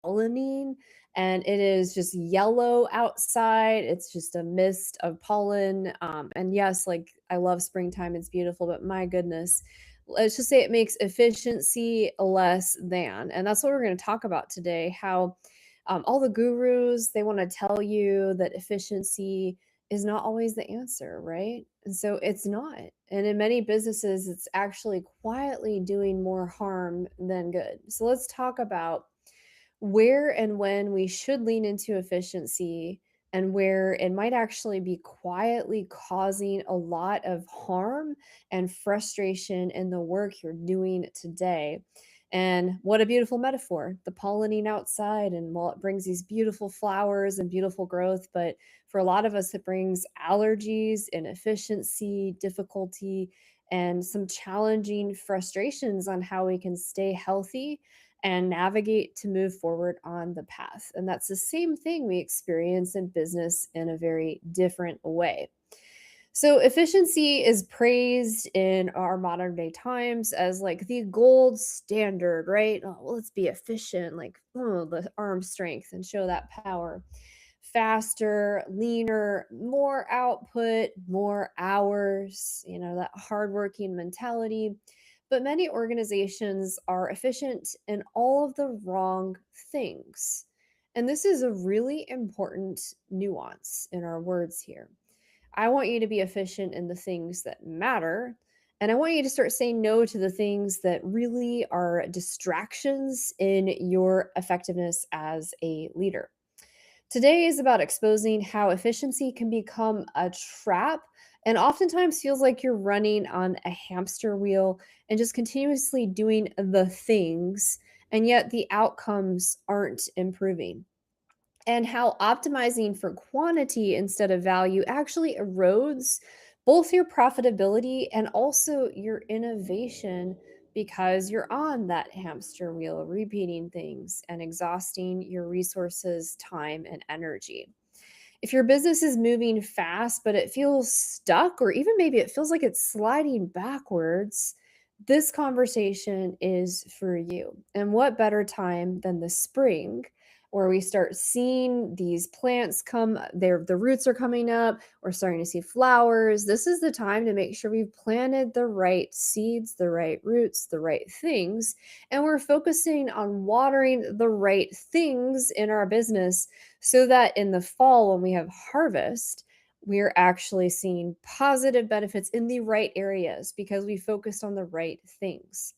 pollening, and it is just yellow outside. It's just a mist of pollen. And yes, like I love springtime, it's beautiful, but my goodness, let's just say it makes efficiency less than. And that's what we're going to talk about today. How all the gurus, they want to tell you that efficiency is not always the answer, right? And so it's not. And in many businesses, it's actually quietly doing more harm than good. So let's talk about where and when we should lean into efficiency and where it might actually be quietly causing a lot of harm and frustration in the work you're doing today. And what a beautiful metaphor, the pollinating outside. And while it brings these beautiful flowers and beautiful growth, but for a lot of us, it brings allergies, inefficiency, difficulty, and some challenging frustrations on how we can stay healthy and navigate to move forward on the path. And that's the same thing we experience in business in a very different way. So, efficiency is praised in our modern day times as like the gold standard, right? Oh, well, let's be efficient, like oh, the arm strength and show that power. Faster, leaner, more output, more hours, that hardworking mentality. But many organizations are efficient in all of the wrong things. And this is a really important nuance in our words here. I want you to be efficient in the things that matter. And I want you to start saying no to the things that really are distractions in your effectiveness as a leader. Today is about exposing how efficiency can become a trap and oftentimes feels like you're running on a hamster wheel and just continuously doing the things, and yet the outcomes aren't improving. And how optimizing for quantity instead of value actually erodes both your profitability and also your innovation because you're on that hamster wheel, repeating things and exhausting your resources, time, and energy. If your business is moving fast, but it feels stuck, or even maybe it feels like it's sliding backwards, this conversation is for you. And what better time than the spring? Where we start seeing these plants come, the roots are coming up, we're starting to see flowers. This is the time to make sure we've planted the right seeds, the right roots, the right things, and we're focusing on watering the right things in our business so that in the fall, when we have harvest, we're actually seeing positive benefits in the right areas because we focused on the right things.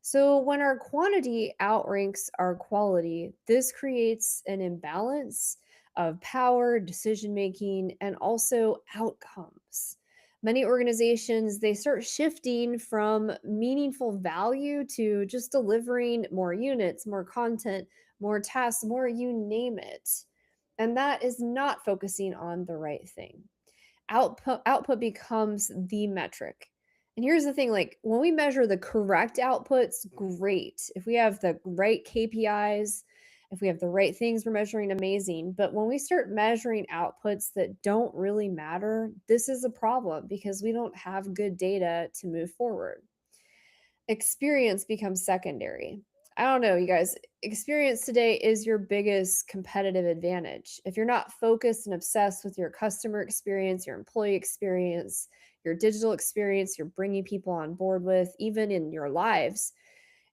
So, when our quantity outranks our quality, this creates an imbalance of power, decision making, and also outcomes. Many organizations, they start shifting from meaningful value to just delivering more units, more content, more tasks, more you name it. And that is not focusing on the right thing. Output becomes the metric. And here's the thing, like when we measure the correct outputs, great. If we have the right KPIs, if we have the right things we're measuring, amazing. But when we start measuring outputs that don't really matter, this is a problem because we don't have good data to move forward. Experience becomes secondary. I don't know, you guys. Experience today is your biggest competitive advantage. If you're not focused and obsessed with your customer experience, your employee experience, your digital experience, you're bringing people on board with, even in your lives,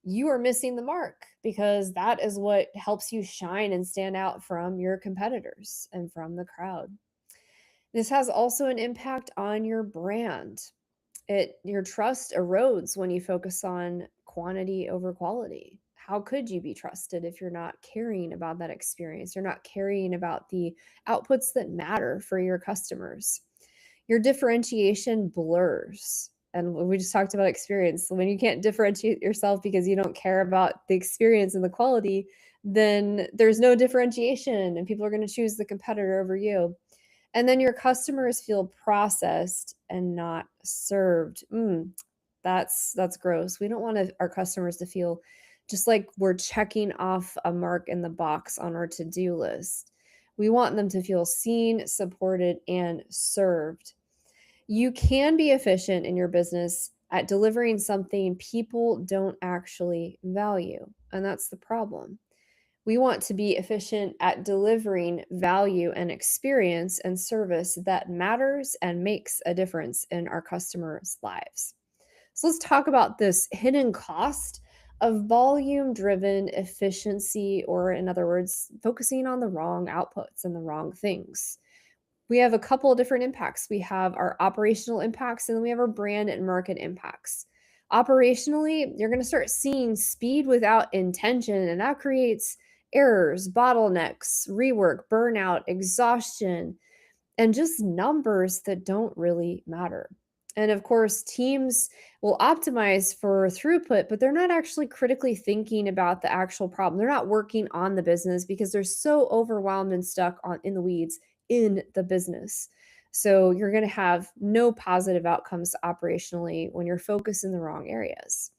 you are missing the mark because that is what helps you shine and stand out from your competitors and from the crowd. This has also an impact on your brand. Your trust erodes when you focus on quantity over quality. How could you be trusted if you're not caring about that experience? You're not caring about the outputs that matter for your customers. Your differentiation blurs. And we just talked about experience. When you can't differentiate yourself because you don't care about the experience and the quality, then there's no differentiation and people are going to choose the competitor over you. And then your customers feel processed and not served. That's gross. We don't want our customers to feel just like we're checking off a mark in the box on our to-do list. We want them to feel seen, supported, and served. You can be efficient in your business at delivering something people don't actually value, and that's the problem. We want to be efficient at delivering value and experience and service that matters and makes a difference in our customers' lives. So let's talk about this hidden cost of volume driven efficiency, or in other words, focusing on the wrong outputs and the wrong things. We have a couple of different impacts. We have our operational impacts, and then we have our brand and market impacts. Operationally, you're going to start seeing speed without intention, and that creates errors, bottlenecks, rework, burnout, exhaustion, and just numbers that don't really matter. And of course, teams will optimize for throughput, but they're not actually critically thinking about the actual problem. They're not working on the business because they're so overwhelmed and stuck on in the weeds in the business. So you're going to have no positive outcomes operationally when you're focused in the wrong areas.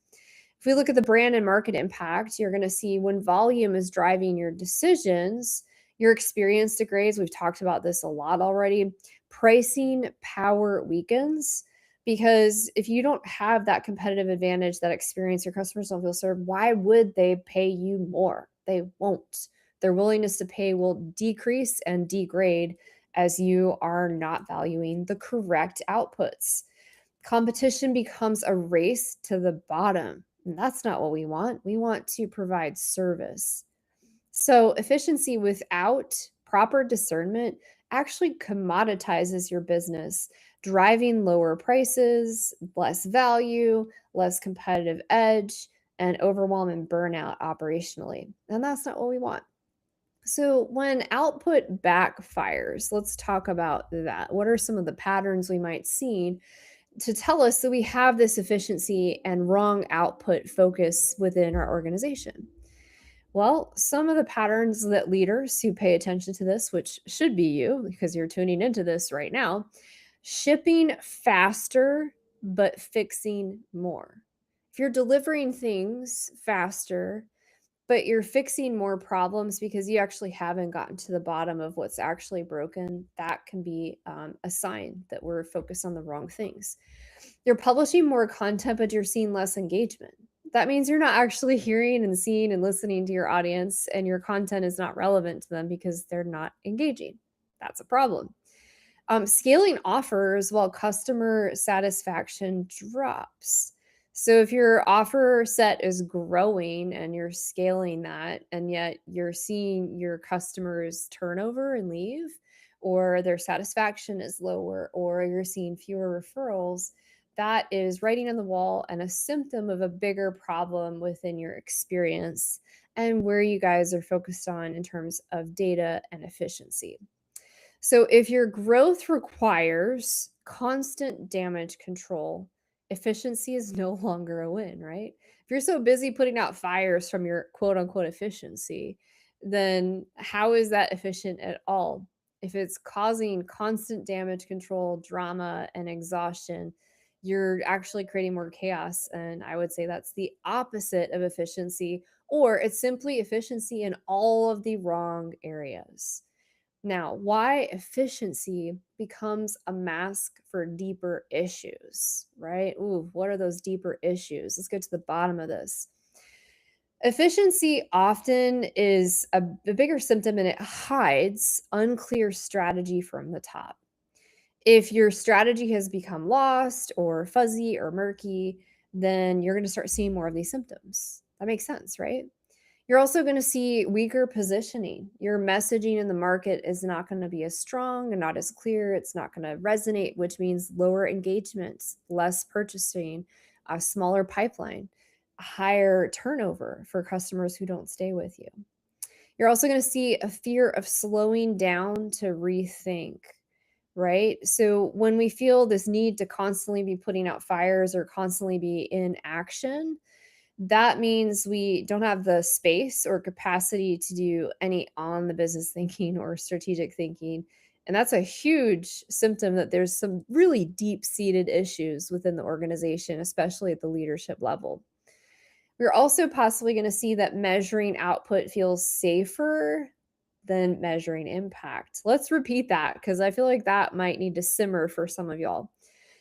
If we look at the brand and market impact, you're going to see when volume is driving your decisions, your experience degrades. We've talked about this a lot already. Pricing power weakens because if you don't have that competitive advantage, that experience your customers don't feel served, why would they pay you more? They won't. Their willingness to pay will decrease and degrade as you are not valuing the correct outputs. Competition becomes a race to the bottom. And that's not what we want. We want to provide service. So, efficiency without proper discernment actually commoditizes your business, driving lower prices, less value, less competitive edge, and overwhelm and burnout operationally. And that's not what we want. So, when output backfires, let's talk about that. What are some of the patterns we might see to tell us that we have this efficiency and wrong output focus within our organization? Well, some of the patterns that leaders who pay attention to this, which should be you because you're tuning into this right now, shipping faster but fixing more. If you're delivering things faster, but you're fixing more problems because you actually haven't gotten to the bottom of what's actually broken, that can be a sign that we're focused on the wrong things. You're publishing more content, but you're seeing less engagement. That means you're not actually hearing and seeing and listening to your audience, and your content is not relevant to them because they're not engaging. That's a problem. Scaling offers while customer satisfaction drops. So if your offer set is growing and you're scaling that, and yet you're seeing your customers turnover and leave, or their satisfaction is lower, or you're seeing fewer referrals, that is writing on the wall and a symptom of a bigger problem within your experience and where you guys are focused on in terms of data and efficiency. So, if your growth requires constant damage control, efficiency is no longer a win, right? If you're so busy putting out fires from your quote unquote efficiency, then how is that efficient at all? If it's causing constant damage control, drama, and exhaustion, you're actually creating more chaos. And I would say that's the opposite of efficiency, or it's simply efficiency in all of the wrong areas. Now, why efficiency becomes a mask for deeper issues, right? Ooh, what are those deeper issues? Let's get to the bottom of this. Efficiency often is a bigger symptom and it hides unclear strategy from the top. If your strategy has become lost or fuzzy or murky, then you're going to start seeing more of these symptoms. That makes sense, right? You're also going to see weaker positioning. Your messaging in the market is not going to be as strong and not as clear. It's not going to resonate, which means lower engagements, less purchasing, a smaller pipeline, a higher turnover for customers who don't stay with you. You're also going to see a fear of slowing down to rethink, right? So when we feel this need to constantly be putting out fires or constantly be in action, that means we don't have the space or capacity to do any on the business thinking or strategic thinking. And that's a huge symptom that there's some really deep seated issues within the organization, especially at the leadership level. We're also possibly going to see that measuring output feels safer than measuring impact. Let's repeat that because I feel like that might need to simmer for some of y'all.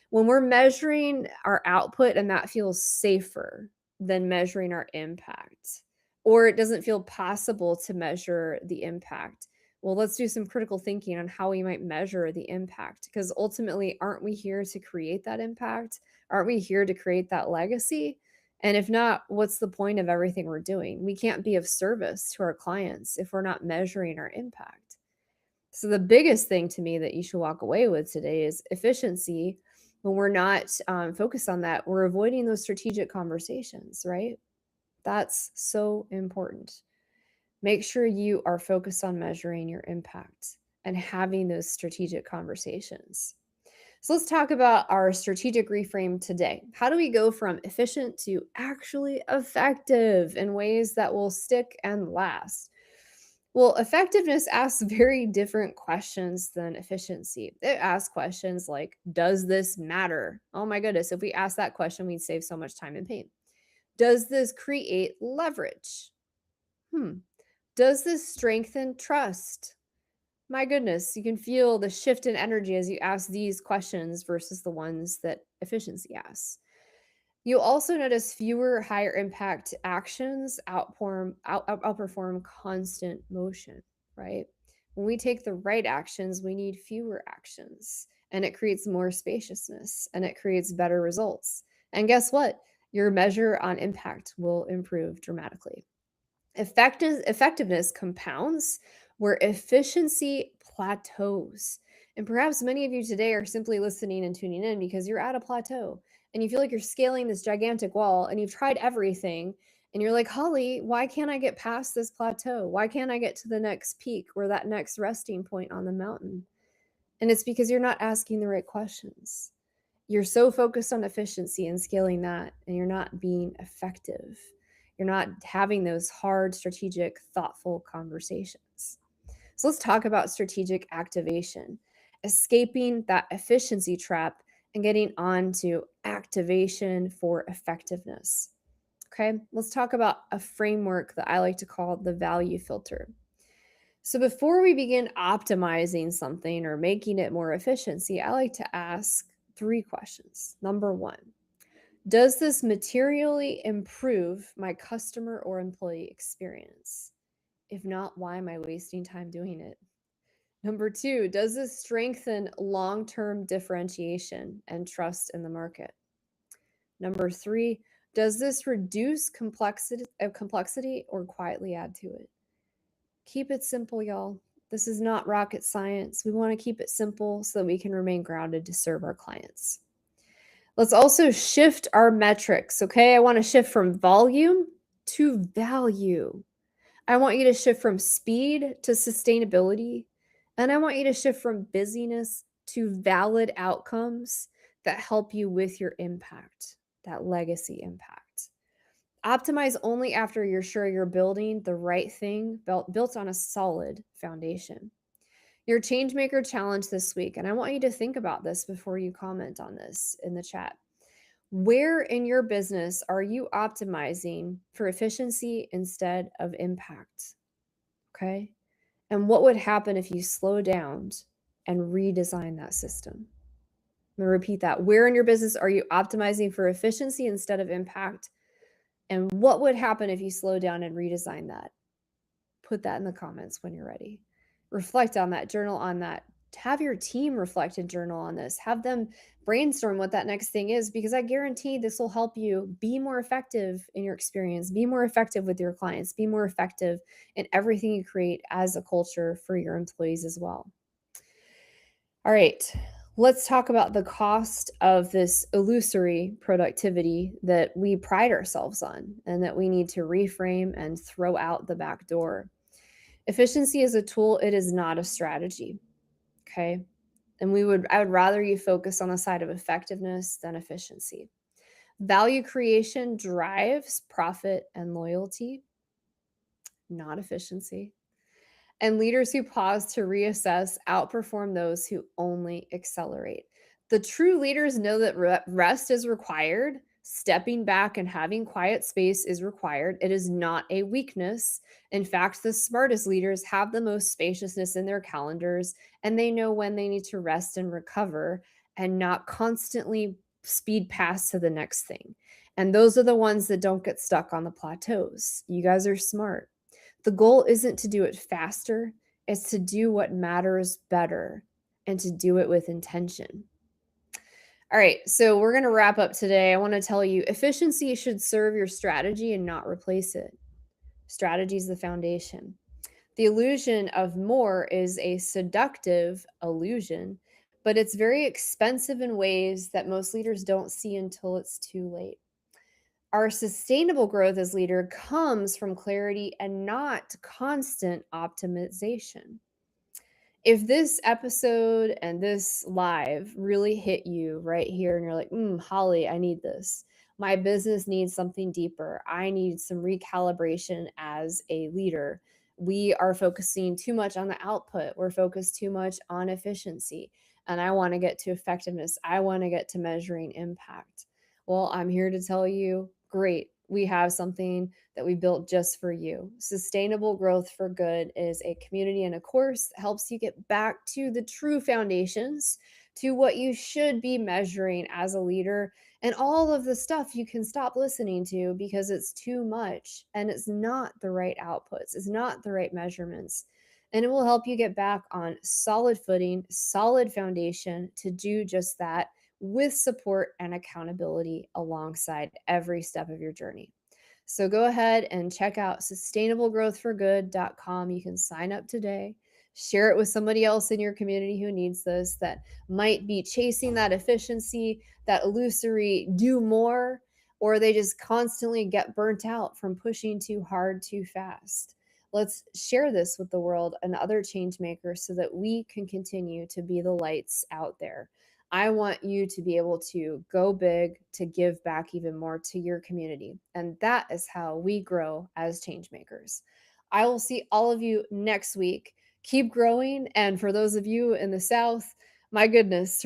When we're measuring our output and that feels safer than measuring our impact, or it doesn't feel possible to measure the impact. Well, let's do some critical thinking on how we might measure the impact, because ultimately, aren't we here to create that impact? Aren't we here to create that legacy? And if not, what's the point of everything we're doing? We can't be of service to our clients if we're not measuring our impact. So, the biggest thing to me that you should walk away with today is efficiency. When we're not focused on that, we're avoiding those strategic conversations, right? That's so important. Make sure you are focused on measuring your impact and having those strategic conversations. So let's talk about our strategic reframe today. How do we go from efficient to actually effective in ways that will stick and last? Well, effectiveness asks very different questions than efficiency. It asks questions like, does this matter? Oh my goodness, if we ask that question, we'd save so much time and pain. Does this create leverage? Hmm. Does this strengthen trust? My goodness, you can feel the shift in energy as you ask these questions versus the ones that efficiency asks. You'll also notice fewer higher impact actions outperform constant motion, right? When we take the right actions, we need fewer actions, and it creates more spaciousness and it creates better results. And guess what? Your measure on impact will improve dramatically. Effectiveness compounds where efficiency plateaus. And perhaps many of you today are simply listening and tuning in because you're at a plateau and you feel like you're scaling this gigantic wall and you've tried everything. And you're like, Holly, why can't I get past this plateau? Why can't I get to the next peak or that next resting point on the mountain? And it's because you're not asking the right questions. You're so focused on efficiency and scaling that, and you're not being effective. You're not having those hard, strategic, thoughtful conversations. So let's talk about strategic activation, escaping that efficiency trap and getting on to activation for effectiveness. Okay, let's talk about a framework that I like to call the value filter. So before we begin optimizing something or making it more efficiency, I like to ask three questions. Number one, does this materially improve my customer or employee experience? If not, why am I wasting time doing it? Number two, does this strengthen long term differentiation and trust in the market? Number three, does this reduce complexity or quietly add to it? Keep it simple, y'all. This is not rocket science. We want to keep it simple so that we can remain grounded to serve our clients. Let's also shift our metrics, okay? I want to shift from volume to value. I want you to shift from speed to sustainability. And I want you to shift from busyness to valid outcomes that help you with your impact, that legacy impact. Optimize only after you're sure you're building the right thing built on a solid foundation. Your changemaker challenge this week, and I want you to think about this before you comment on this in the chat. Where in your business are you optimizing for efficiency instead of impact? Okay. And what would happen if you slow down and redesign that system? I'm going to repeat that. Where in your business are you optimizing for efficiency instead of impact? And what would happen if you slow down and redesign that? Put that in the comments when you're ready. Reflect on that, journal on that. Have your team reflect and journal on this. Have them brainstorm what that next thing is, because I guarantee this will help you be more effective in your experience, be more effective with your clients, be more effective in everything you create as a culture for your employees as well. All right, let's talk about the cost of this illusory productivity that we pride ourselves on and that we need to reframe and throw out the back door. Efficiency is a tool, it is not a strategy. Okay. And I would rather you focus on the side of effectiveness than efficiency. Value creation drives profit and loyalty, not efficiency. And leaders who pause to reassess outperform those who only accelerate. The true leaders know that rest is required. Stepping back and having quiet space is required. It is not a weakness. In fact, the smartest leaders have the most spaciousness in their calendars, and they know when they need to rest and recover and not constantly speed past to the next thing. And those are the ones that don't get stuck on the plateaus. You guys are smart. The goal isn't to do it faster, it's to do what matters better and to do it with intention. All right, so we're going to wrap up today. I want to tell you efficiency should serve your strategy and not replace it. Strategy is the foundation. The illusion of more is a seductive illusion, but it's very expensive in ways that most leaders don't see until it's too late. Our sustainable growth as leader comes from clarity and not constant optimization. If this episode and this live really hit you right here and you're like, Holly, I need this. My business needs something deeper. I need some recalibration as a leader. We are focusing too much on the output. We're focused too much on efficiency. And I want to get to effectiveness. I want to get to measuring impact. Well, I'm here to tell you, great. We have something that we built just for you. Sustainable Growth for Good is a community and a course that helps you get back to the true foundations, to what you should be measuring as a leader, and all of the stuff you can stop listening to because it's too much and it's not the right outputs, it's not the right measurements. And it will help you get back on solid footing, solid foundation to do just that with support and accountability alongside every step of your journey. So go ahead and check out sustainablegrowthforgood.com. You can sign up today. Share it with somebody else in your community who needs this, that might be chasing that efficiency, that illusory do more, or they just constantly get burnt out from pushing too hard too fast. Let's share this with the world and other change makers so that we can continue to be the lights out there. I want you to be able to go big, to give back even more to your community. And that is how we grow as change makers. I will see all of you next week. Keep growing. And for those of you in the South, my goodness,